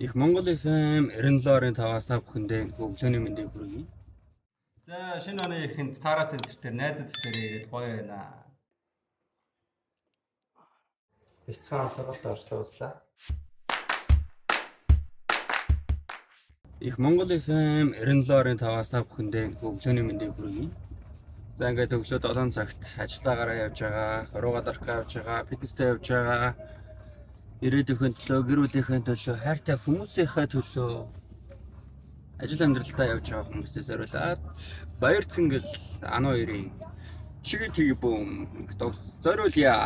Их Монгол FM 97.5-аас та бүхэндээ өглөөний мэндийг хүргэе. За шинэ оны эхэнд Тара центр дээр найзууд дээрээ ирээд гоё байна. Бяцхан сургалт орчлууллаа. Их Монгол FM 97.5-аас та бүхэндээ өглөөний мэндийг хүргэе. За ингээд өглөө 7 цагт ажиллагаараа явж байгаа, уруугаа дарах явж байгаа, фитнестэй явж байгаа. Ирээдүйн төлөө, гэр бүлийнхээ төлөө, хайртай хүмүүсийнхээ төлөө ажил амьдралдаа явж байгаа хүмүүстээ зориулаад Баяр Цэнгэл ан хоёрын чигээ тгий бум гэдэг зориулъя.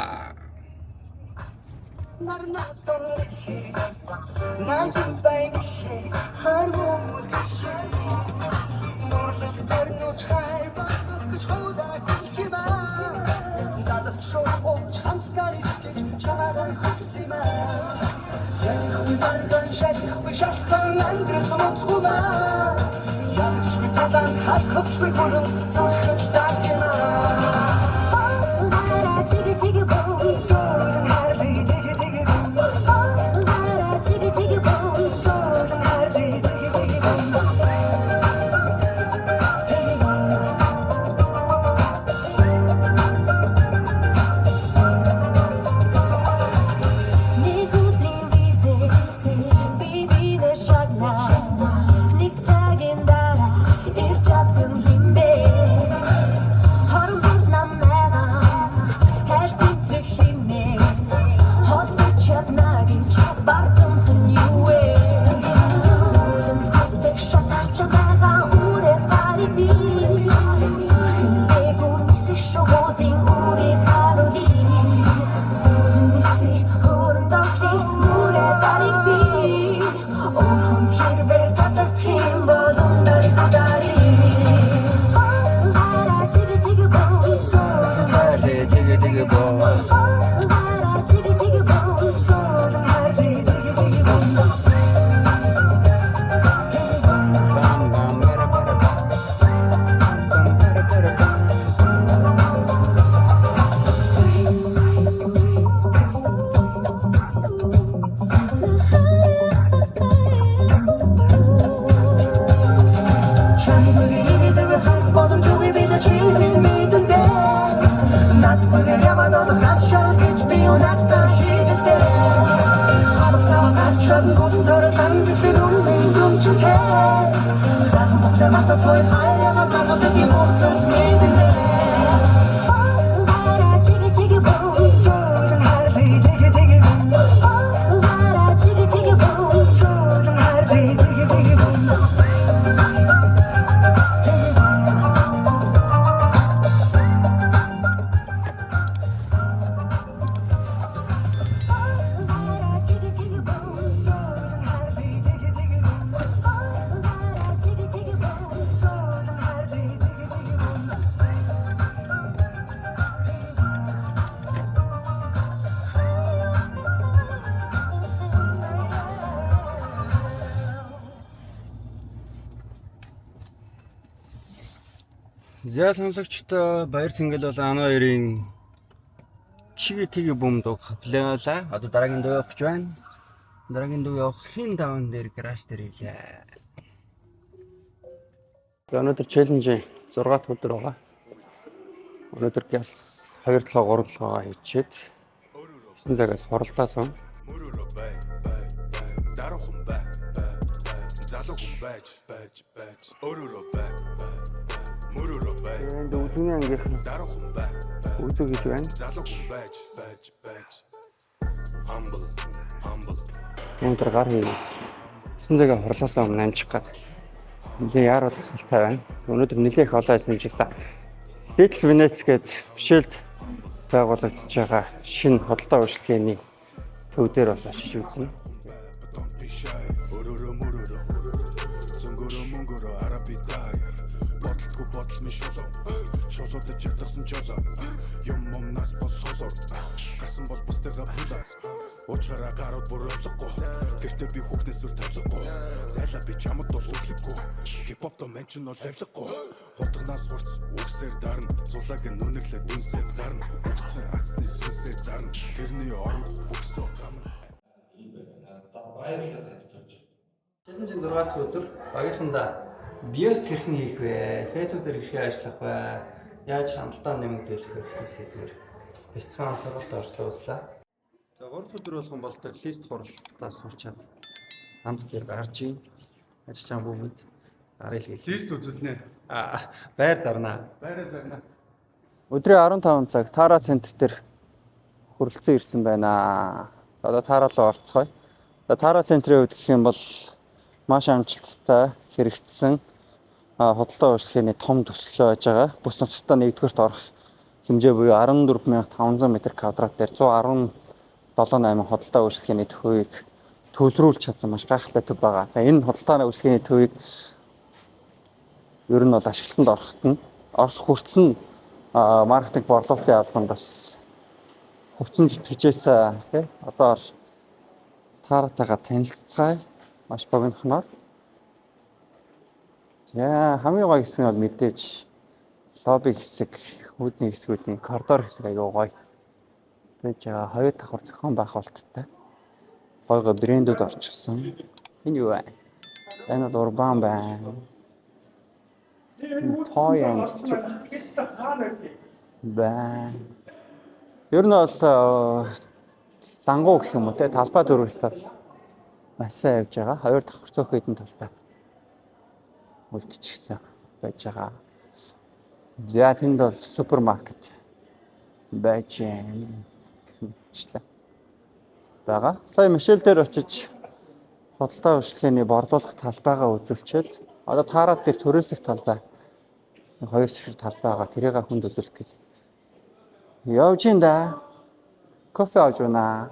За сонсогчдоо Баяр Цэнгэл бол ан хоёрын чигээ тгий бум дуу плейлаа. Одоо дараагийн дуу явах гэж байна. Дараагийн дуу явах хин даун дээр гараж дээр ирлээ. За өнөөдөр челленж 6 дахь өдөр байгаа. Өнөөдөр газ 2 толгой 3 толгойгоо хийчихэд 9 цагаас хоролдоо сон. Энд үзүүний ангийнхан үзүү гэж байна. Өнөөдөр гар хий 9 цагаа хорлоосоо өмнө амжих гад. Нилээ яарууд тасалтай байна. Өнөөдөр нилээ их олон ажиллажлаа. Seattle Venice гээд бишэлд байгуулагдаж байгаа шинэ худалдаа үйлчлэгээний төв дээр бас очиж үзнэ. Шолоод жигдсэн жолоо юм нас бол солоо гасан бол бусдыгаа пулаас уучраа гарууд бүр өвлөхгүй гэртээ би хүүхнээс үр тавлахгүй зайлаа би чамд бол өглөхгүй хипхопто менчн бол левлэхгүй хутгнаас хурц үгсээр дарна зулагын нүнэрлээ дүнсээр гарна үгсэн ацны сүнсээр зарна тэрний оронд өгсөө гам За баярлалаа гэж бодож байна. Челленжийн 6 дахь өдөр багийнхандаа биост хэрхэн хийх вэ? Facebook дээр хэрхэн ажиллах вэ? Яаж хандлтаа нэмэгдүүлэх вэ гэсэн сэдвээр бяцхан сургалт оролцууллаа. За 3 дахь өдөр болгон болдог лист хуралдаас сурчаад хамт дээр гарч ийн. Ажиж чам бүгд арил хийх. Лист үзүүлнэ. Байр зарнаа. Байраа зарна. Өдрийн 15 цаг Тара центр дээр хүрэлцэн ирсэн байна. Одоо Тара руу орцгоё. За Тара центрийн хувьд гэх юм бол маш амжилттай хэрэгжсэн худалдаа үйлчлэгээний том төсөл байж байгаа. Бүс нутагтаа нэгдүгээрт орох хэмжээ буюу 14500 м2 дээр 117.8 худалдаа үйлчлэгээний төвийг төлрүүлж чадсан маш гайхалтай төв байгаа. За энэ худалдаа үйлчлэгээний төвийг ер нь бол ашиглалтанд орох хүртэл нь маркетинг борлуулалтын албанд бас хөвцөн зүтгэжээсээ тий одоо Таратайгаа танилццгаая маш богинохноор. За хамгийн гоё хэсэг нь бол мэдээж лобби хэсэг, үүдний хэсгүүдийн коридор хэсэг аягаа гоё. Байж байгаа хоёр давхар зохион байгуулалттай. Гойго брэндүүд орчихсон. Энэ юу вэ? Энэ бол Урбан байна. Toy and Street. Баа. Ер нь бол лангуу гэх юм уу те талбай дөрвөлт бол маш сайн явж байгаа. Хоёр давхар цөөхөн хэдэн талбай үлдчихсэн байж байгаа. За тэнд бол супермаркет байж байгаа. Сая Мишель дээр очиж худалдаа үйлчлэгээний борлуулах талбайгаа үзүүлчихэд одоо Тарад дээр төрөөслөх талбай хоёр шиг талбай байгаа. Тэрийг хүнд үзүүлэх гээд явж ин да. Кофе авч байна.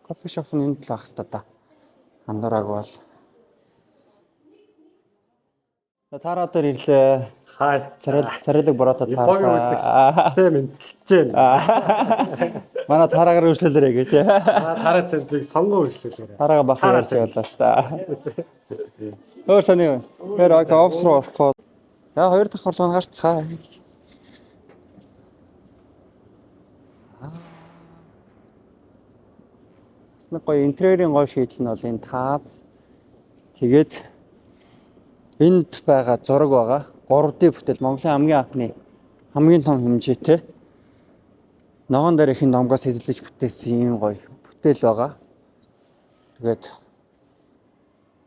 Кофе шоп нь энд л ах хэвээр та. Андуураг бол. Тараа дээр ирлээ. Хай. Царилэг бороотой таараа. Тэ мэдчихэж байна. Манай тараагаар үйлчлэлээрэй гэж. Тараа центрийг сонгоо үйлчлэлээрээ. Тараага бахаар явуулаа л та. Өөр сони. Тэр офс руу орох. За хоёр дахь хорлоо гарцгаа. Нэг гоё интерьерийн гоё шийдэл нь бол энэ тааз. Тэгээд энд байгаа зураг байгаа. 3D бүтээл Монголын хамгийн анхны хамгийн том хэмжээтэй. Ногоон дээр ихэн номгоос хэвлэж бүтээсэн юм гоё бүтээл байгаа. Тэгээд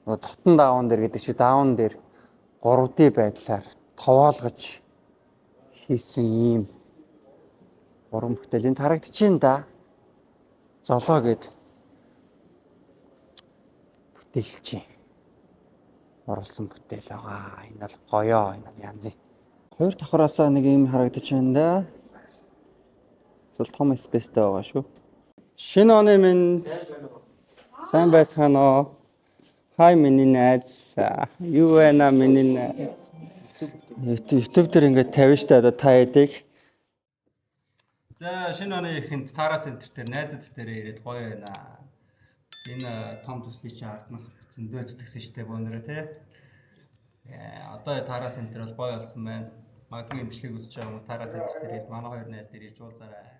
дотн даавн дээр гэдэг чи даавн дээр 3D байдлаар товоолгож хийсэн юм уран бүтээл энэ харагдчихээн да. Золоо гэд бүтээлч оруулсан бүтээл байгаа. Энэ бол гоёо, энэ бол янзын. Хоёр давхараасаа нэг юм харагдаж байна да. Зөв том спейстэй байгаа шүү. Шинэ оны минь сайн байцгаана уу? Хай миний найз. Юу байна миний найз? YouTube дээр ингээд тавина штэ одоо та эдэг. За шинэ оны эхэнд Тара центр дээр найзууд дээр ирээд гоё байна. Энэ том төслийг чи арднах зөндөө зүтгэсэн штэ бөөнөрөө тий. Одоо Тара центр бол гоё болсон байна. Магадгүй имжлэг үзэж байгаа хүмүүс Тара центр дээр манай хоёр найз дээр ирж уулзаарай.